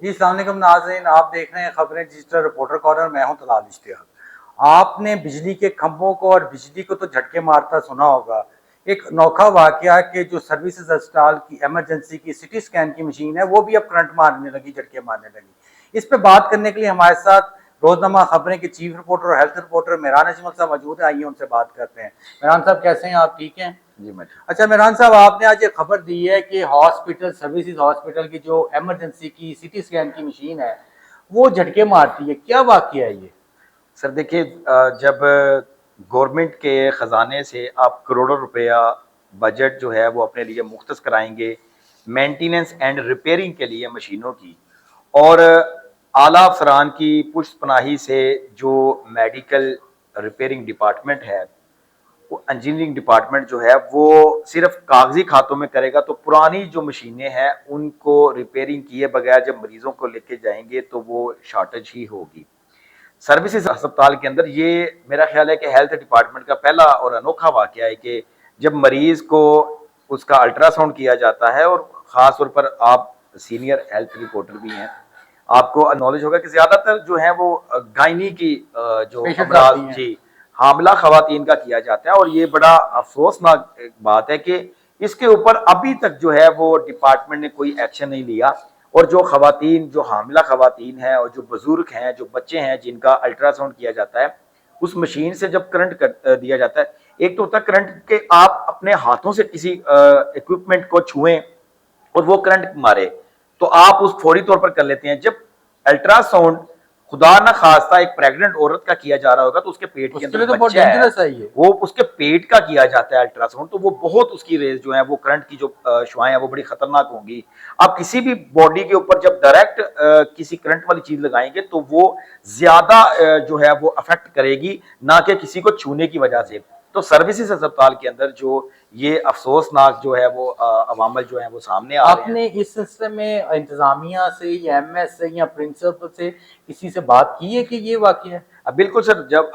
जी अस्सलाम वालेकुम नाज़रीन, आप देख रहे हैं खबरें डिजिटल रिपोर्टर कॉर्नर। मैं हूं तलाल इश्तियाक। आपने बिजली के खंभों को और बिजली को तो झटके मारता सुना होगा। एक अनोखा वाकया कि जो सर्विसेज अस्पताल की इमरजेंसी की सिटी स्कैन की मशीन है वो भी अब करंट मारने लगी, झटके मारने लगी। इस पे बात करने के लिए हमारे साथ रोजनामा खबरें के चीफ रिपोर्टर और हेल्थ रिपोर्टर मेहरान अजमल साहब मौजूद है। आइए उनसे बात करते हैं। मेहरान साहब कैसे हैं आप, ठीक हैं? जी मैं अच्छा मेहरान साहब, आपने आज ये खबर दी है कि हॉस्पिटल सर्विसेज हॉस्पिटल की जो इमरजेंसी की सिटी स्कैन की मशीन है वो झटके मारती है, क्या वाकया है ये? सर देखिए, जब गवर्नमेंट के ख़जाने से आप करोड़ों रुपया बजट जो है वो अपने लिए मुख्तस कराएंगे मेंटेनेंस एंड रिपेयरिंग के लिए मशीनों की, और आला अफसरान की पुष्ट पनाही से जो मेडिकल रिपेयरिंग डिपार्टमेंट है, वो इंजीनियरिंग डिपार्टमेंट जो है वो सिर्फ कागजी खातों में करेगा, तो पुरानी जो मशीनें हैं उनको रिपेयरिंग किए बगैर जब मरीजों को लेके जाएंगे तो वो शॉर्टेज ही होगी। सर्विसेज अस्पताल के अंदर ये मेरा ख्याल है कि हेल्थ डिपार्टमेंट का पहला और अनोखा वाकया है कि जब मरीज को उसका अल्ट्रासाउंड किया जाता है, और ख़ास तौर पर आप सीनियर हेल्थ रिपोर्टर भी हैं, आपको नॉलेज होगा कि ज़्यादातर जो है वो गायनी की जो पेशेंट्स आती अमराज हैं। जी हामला खवातीन का किया जाता है, और ये बड़ा अफसोसनाक बात है कि इसके ऊपर अभी तक जो है वो डिपार्टमेंट ने कोई एक्शन नहीं लिया। और जो खवातीन, जो हामिला खवातीन हैं और जो बुजुर्ग हैं, जो बच्चे हैं जिनका अल्ट्रासाउंड किया जाता है, उस मशीन से जब करंट दिया जाता है, एक तो होता है करंट के आप अपने हाथों से किसी इक्विपमेंट को छुएं और वो करंट मारे, तो आप उस फौरी तौर पर कर लेते हैं। जब अल्ट्रासाउंड खुदा ना खास्ता एक प्रेग्नेंट औरत का किया जा रहा होगा, तो उसके पेट के उसके अंदर लिए तो बहुत बच्चा है, डेंजरस है ये। वो उसके पेट का किया जाता है अल्ट्रासाउंड, तो वो बहुत उसकी रेस जो है वो करंट की जो शुआएं हैं वो बड़ी खतरनाक होंगी। आप किसी भी बॉडी के ऊपर जब डायरेक्ट किसी करंट वाली चीज लगाएंगे तो वो ज्यादा जो है वो अफेक्ट करेगी, ना कि किसी को छूने की वजह से। तो सर्विसेज अस्पताल के अंदर जो ये अफसोसनाक जो है वो अवामल जो है वो सामने आ रहे हैं। आपने इस सिलसिले में इंतजामिया से या एमएस से या प्रिंसिपल से किसी से बात की है कि ये वाकया है? बिल्कुल सर, जब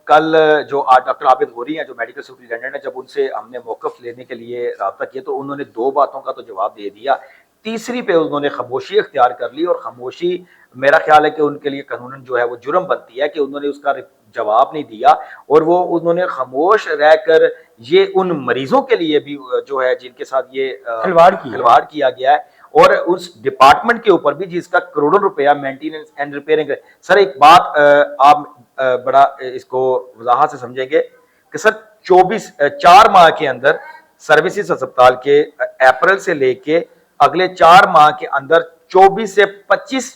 कल जो डॉक्टर आबिद होरी हैं जो मेडिकल सुपरिटेंडेंट है, जब उनसे हमने मौकफ लेने के लिए रब्ता किया तो उन्होंने दो बातों का तो जवाब दे दिया, तीसरी पे उन्होंने खामोशी इख्तियार कर ली। और खामोशी मेरा ख्याल है कि उनके लिए कानूनन जो है वो जुर्म बनती है कि उन्होंने उसका जवाब नहीं दिया, और वो उन्होंने खामोश रहकर ये उन मरीजों के लिए भी जो है जिनके साथ ये खिलवाड़ किया गया है, और उस डिपार्टमेंट के ऊपर भी जिसका करोड़ों रुपया मेंटेनेंस एंड रिपेयरिंग। सर एक बात आप बड़ा इसको वजाहत से समझेंगे कि सर 4 माह के अंदर सर्विसेज अस्पताल के अप्रैल से लेके अगले 4 माह के अंदर 24 से 25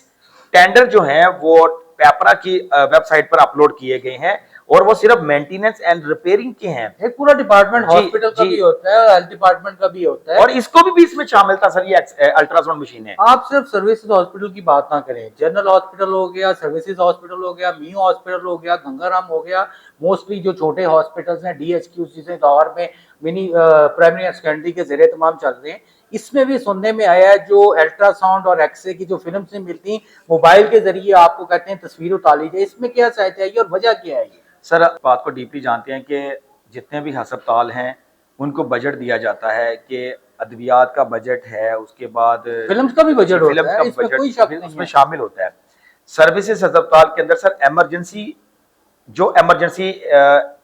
टेंडर जो हैं वो पेपरा की वेबसाइट पर अपलोड किए गए हैं, और वो सिर्फ मेंटेनेंस एंड रिपेयरिंग के हैं। एक पूरा डिपार्टमेंट हॉस्पिटल का भी होता है, हेल्थ डिपार्टमेंट का भी होता है, और इसको भी इसमें शामिल था सर, ये अल्ट्रासाउंड मशीन है। आप सिर्फ सर्विसेज हॉस्पिटल की बात ना करें, जनरल हॉस्पिटल हो गया, सर्विसेज हॉस्पिटल हो गया, मियो हॉस्पिटल हो गया, गंगाराम हो गया, मोस्टली जो छोटे हॉस्पिटल्स हैं डीएचक्यू जिसे दौर में मिनी प्राइमरी एंड सेकेंडरी के जेरे तमाम चल रहे हैं, इसमें भी सुनने में आया है जो अल्ट्रासाउंड और एक्सरे की जो फिल्म से मिलती मोबाइल के जरिए आपको कहते हैं तस्वीर उतार ली जाए, इसमें क्या सच्चाई है और वजह क्या है? सर बात को डीपली जानते हैं कि जितने भी अस्पताल हैं उनको बजट दिया जाता है कि अद्वियात का बजट है, उसके बाद फिल्म का भी बजट फिल्म होता है, का इसमें कोई शक बजट नहीं उसमें है। शामिल होता है। सर्विसेज अस्पताल के अंदर सर इमरजेंसी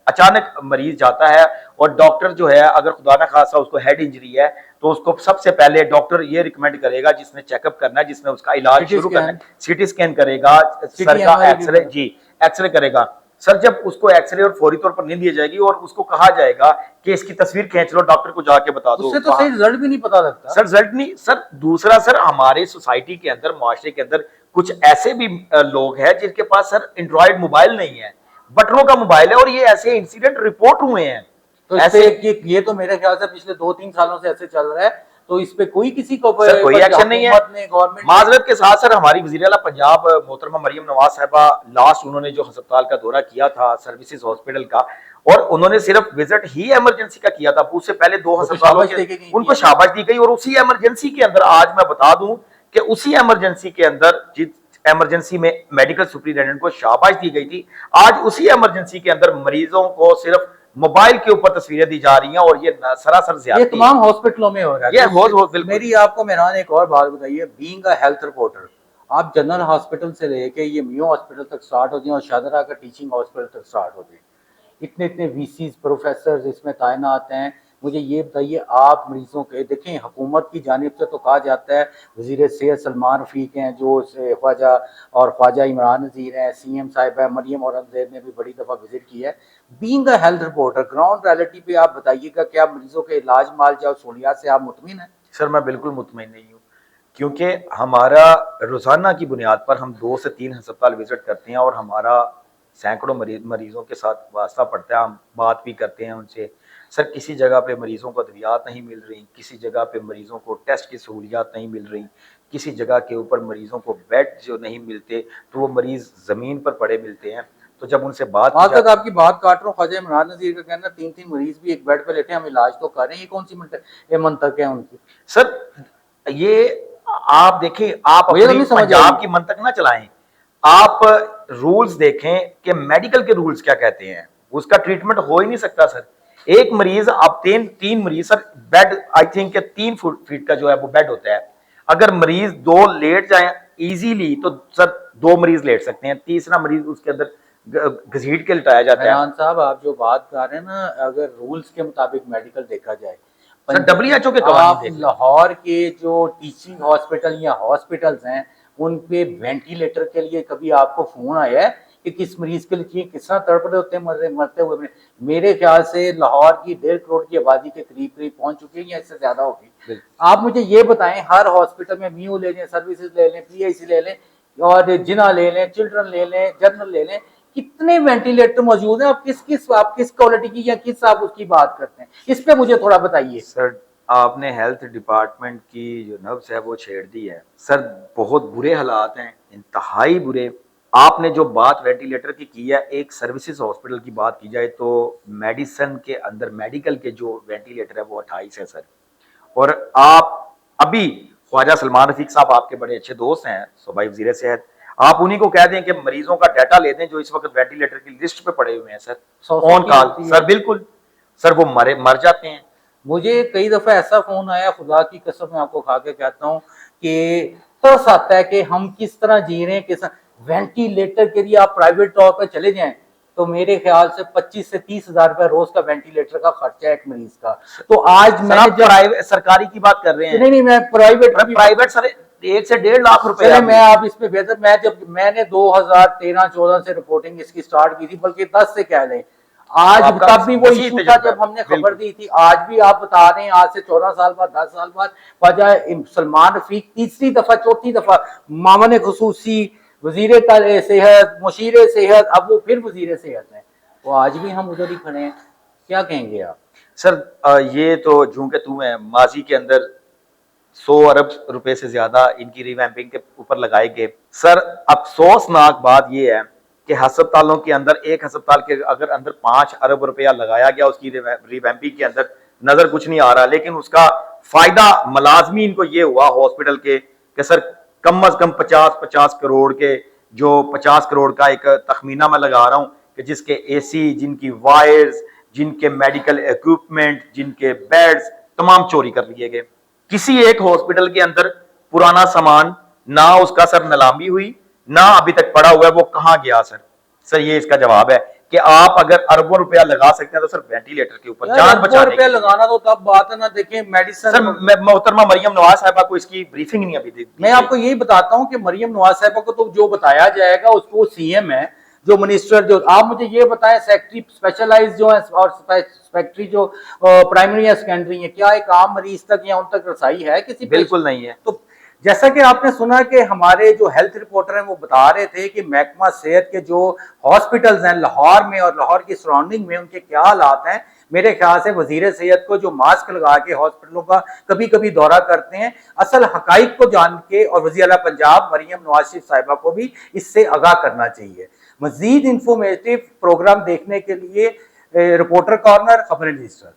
अचानक मरीज जाता है, और डॉक्टर जो है अगर खुदा ना खासा उसको हेड इंजरी है, तो उसको सबसे पहले डॉक्टर ये रिकमेंड करेगा जिसने चेकअप करना है, जिसने उसका इलाज शुरू करना है, सीटी स्कैन करेगा, सर का एक्सरे, जी एक्सरे करेगा। सर जब उसको एक्सरे और फौरी तौर पर नहीं दी जाएगी और उसको कहा जाएगा कि इसकी तस्वीर खींच लो, डॉक्टर को जाके बता दो, उससे तो सही रिजल्ट भी नहीं पता लगता सर। रिजल्ट नहीं सर। दूसरा सर, हमारे सोसाइटी के अंदर, मुआशरे के अंदर कुछ ऐसे भी लोग हैं जिनके पास सर एंड्रॉइड मोबाइल नहीं है, बटनों का मोबाइल है, और ये ऐसे इंसिडेंट रिपोर्ट हुए हैं। तो ऐसे ये तो मेरे ख्याल से पिछले 2-3 सालों से ऐसे चल रहा है, तो इस पे कोई किसी को कोई एक्शन नहीं है। गवर्नमेंट माजरत के साथ सर, हमारी वज़ीर आला पंजाब मोहतरमा मरियम नवाज साहिबा लास्ट उन्होंने जो अस्पताल का दौरा किया था सर्विसेज हॉस्पिटल का, और उन्होंने सिर्फ विजिट ही इमरजेंसी का किया था, उससे पहले 2 अस्पतालों के उनको शाबाश दी गई। और उसी इमरजेंसी के अंदर आज मैं बता दूं कि उसी इमरजेंसी के अंदर जिस इमरजेंसी में मेडिकल सुपरिटेंडेंट को शाबाश दी गई थी, आज उसी इमरजेंसी के अंदर मरीजों को सिर्फ मोबाइल के ऊपर तस्वीरें दी जा रही हैं, और ये सरासर ये तमाम हॉस्पिटलों में हो रहा है। ये मेरी आपको मेहरान एक और बात बताइए, बीइंग अ हेल्थ रिपोर्टर, आप जनरल हॉस्पिटल से लेके ये मियो हॉस्पिटल तक स्टार्ट हो जाए और शाहदरा का टीचिंग हॉस्पिटल तक स्टार्ट हो जाए, इतने इतने वीसीज प्रोफेसर इसमें तैनात हैं। मुझे ये बताइए, आप मरीजों के देखें, हुकूमत की जानिब से तो कहा जाता है, वज़ीर सेहत सलमान रफ़ीक हैं जो ख्वाजा और ख्वाजा इमरान नज़ीर हैं, सीएम साहिबा मरियम औरंगज़ेब ने भी बड़ी दफ़ा विजिट की है। Being a health reporter, ground reality पे आप बताइएगा, क्या मरीजों के इलाज मालजा और सहूलियात से आप मुतमिन हैं? सर मैं बिल्कुल मुतमईन नहीं हूँ, क्योंकि हमारा रोजाना की बुनियाद पर हम 2 से 3 अस्पताल विजिट करते हैं और हमारा सैकड़ों मरीजों के साथ वास्ता पड़ता है, हम बात भी करते हैं उनसे। सर किसी जगह पे मरीजों को अद्वियात नहीं मिल रही, किसी जगह पे मरीजों को टेस्ट की सहूलियात नहीं मिल रही, किसी जगह के ऊपर मरीजों को बेड जो नहीं मिलते, तो वो मरीज जमीन पर पड़े मिलते हैं। तो जब उनसे बात की तक आपकी बात काट रहा हूँ, ख्वाजा इमरान नज़ीर का कहना 3-3 मरीज भी एक बेड पे लेटे हम इलाज तो कर रहे हैं, ये कौन सी मंतक है उनकी? सर ये आप देखें, आप मुझे तो अपनी नहीं समझ पंजाब आई। की मंतक ना चलाएं, आप रूल्स देखें कि मेडिकल के रूल्स क्या कहते हैं, उसका ट्रीटमेंट हो ही नहीं सकता सर। एक मरीज, आप तीन मरीज sir, bed I think 3 feet का जो है वो बेड होता है, अगर मरीज 2 लेट जाए इजीली तो सर 2 मरीज लेट सकते हैं, तीसरा मरीज उसके अंदर घसीट के लिटाया जाता है। फैयान साहब, आप जो बात कर रहे हैं ना, अगर रूल्स के मुताबिक मेडिकल देखा जाए, सर WHO के आप कवानीन देख लें। लाहौर के जो टीचिंग हॉस्पिटल या हॉस्पिटल्स हैं, उन पे वेंटिलेटर के लिए कभी आपको फोन आया है कि किस मरीज के लिए किस तरह तड़प रहे होते हैं मरते हुए? मेरे ख्याल से लाहौर की 1.5 करोड़ की आबादी के करीब करीब पहुंच चुकी है या इससे ज्यादा होगी। आप मुझे ये बताएं, हर हॉस्पिटल में मियो ले लें, सर्विसेज ले लें, PIC ले लें और जिना ले लें, चिल्ड्रन ले लें, जनरल ले लें, कितने वेंटिलेटर मौजूद हैं? आप किस क्वालिटी की या किस आप उसकी बात करते हैं, इस पे मुझे थोड़ा बताइए। सर आपने हेल्थ डिपार्टमेंट की जो नब्ज है वो छेड़ दी है सर, बहुत बुरे हालात हैं, इंतहाई बुरे। आपने जो बात वेंटिलेटर की है, एक सर्विसेज हॉस्पिटल की बात की जाए तो मेडिसिन के अंदर मेडिकल के जो वेंटिलेटर है वो 28 है सर। और आप अभी ख्वाजा सलमान रफीक साहब आपके बड़े अच्छे दोस्त हैं, सूबाई वजीर सेहत, आप उन्हीं को कह दें कि मरीजों का डाटा ले दें जो इस वक्त वेंटिलेटर की लिस्ट पे पड़े हुए हैं सर, ऑन कॉल सर, बिल्कुल सर, वो मर जाते हैं। मुझे कई दफा ऐसा फोन आया, खुदा की कसम मैं आपको खा के कहता हूँ कि तरस आता है कि हम किस तरह जी रहे हैं, किस वेंटिलेटर के लिए आप प्राइवेट तौर पर चले जाएं तो मेरे ख्याल से 25 से 30 हजार रुपए रोज का वेंटिलेटर का खर्चा है एक मरीज का। तो आज मैं प्राइवेट सरकारी की बात कर रहे हैं? नहीं, मैं प्राइवेट सर 1 से 1.5 लाख रुपए। मैं आप इस पे बेहतर, मैंने 2013-14 से रिपोर्टिंग इसकी स्टार्ट की थी, बल्कि 10 से कह लें, आज तब भी वो इशू था जब हमने खबर दी थी। आज भी आप बता रहे हैं, आज से 14 साल बाद, 10 साल बाद ख्वाजा सलमान रफीक तीसरी दफा चौथी दफा मामन खुसूसी, वजीर सेहत, मुशीर सेहत, अब वो फिर वजीर सेहत है, तो आज भी हम उधर ही खड़े हैं। क्या कहेंगे आप? सर ये तो जूं के तू है, माजी के अंदर 100 अरब रुपए से ज्यादा इनकी रिवैम्पिंग के ऊपर लगाए गए। सर अफसोसनाक बात यह है कि अस्पतालों के अंदर, एक अस्पताल के अगर अंदर 5 अरब रुपया लगाया गया उसकी रिवैम्पिंग के अंदर, नजर कुछ नहीं आ रहा, लेकिन उसका फायदा मुलाजमीन को ये हुआ हॉस्पिटल के कि सर कम अज कम 50 करोड़ के, जो 50 करोड़ का एक तखमीना मैं लगा रहा हूं कि जिसके AC, जिनकी वायर्स, जिनके मेडिकल इक्विपमेंट, जिनके बेड्स तमाम चोरी कर लिए गए। किसी एक हॉस्पिटल के अंदर पुराना सामान ना उसका सर नीलामी हुई, ना अभी तक पड़ा हुआ है, वो कहां गया सर? सर ये इसका जवाब है कि आप अगर अरबों रुपया लगा सकते हैं तो सर वेंटिलेटर के ऊपर जान बचाने रुपया लगाना तो तब बात है ना। देखिए मेडिसिन, सर मोहतरमा मरियम नवाज साहिबा को इसकी ब्रीफिंग नहीं अभी दी। मैं आपको यही बताता हूं कि मरियम नवाज साहिबा को तो जो बताया जाएगा उसको CM है, जो मिनिस्टर, जो आप मुझे ये बताएं, सेक्रेटरी स्पेशलाइज जो है और सेक्रेटरी जो प्राइमरी या सेकेंडरी है, क्या एक आम मरीज तक या उन तक रसाई है किसी? बिल्कुल नहीं है। तो जैसा कि आपने सुना कि हमारे जो हेल्थ रिपोर्टर हैं वो बता रहे थे कि महकमा सेहत के जो हॉस्पिटल्स हैं लाहौर में और लाहौर की सराउंडिंग में, उनके क्या हालात हैं। मेरे ख्याल से वजीर सेहत को जो मास्क लगा के हॉस्पिटलों का कभी कभी दौरा करते हैं, असल हकाइक को जान के, और वज़ीर आला पंजाब मरियम नवाज शरीफ साहिबा को भी इससे आगाह करना चाहिए। मजीद इंफॉर्मेटिव प्रोग्राम देखने के लिए रिपोर्टर कॉर्नर, खबरें रजिस्टर।